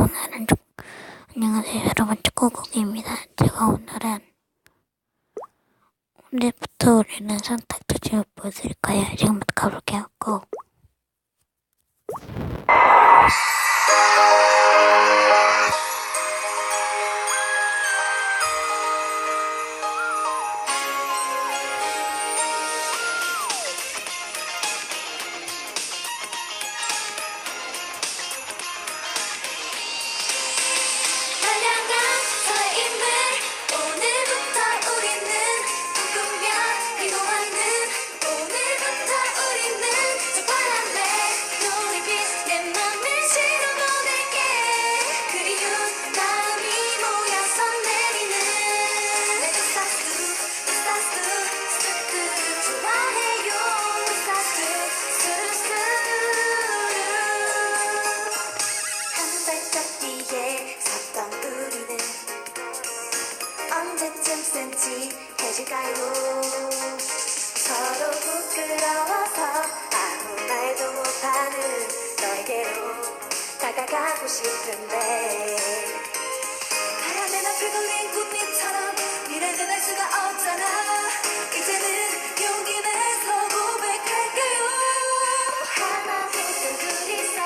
오늘은 안녕하세요 여러분, 축구국입니다. 제가 오늘은 언제부터 우리는 선택지를 보여드릴까요? 지금부터 가볼게요. 고! 언제쯤 센치해질까요? 서로 부끄러워서 아무 말도 못하는 너에게로 다가가고 싶은데 바람에 나 펴돌린 꽃잎처럼 미래는 알 수가 없잖아. 이제는 용기 내서 고백할게요. 하나부터 둘이서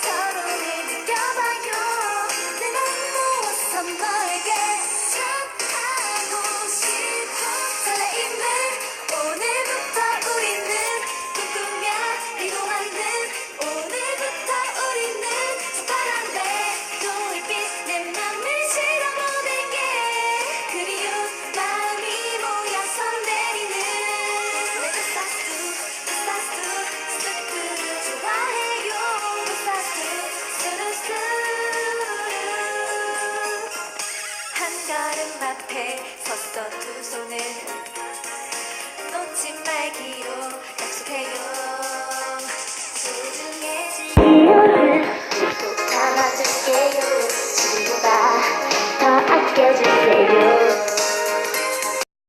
서로를 느껴봐요. 내가 무엇서 너에게 설레임을 오늘부터 우리는 꿈꾸며 이동하는 오늘부터 우리는 서파란 별빛 내 맘을 실어보낼게. 그리운 마음이 모여서 내리는 스타스 좋아해요. 스타스 한 걸음 앞에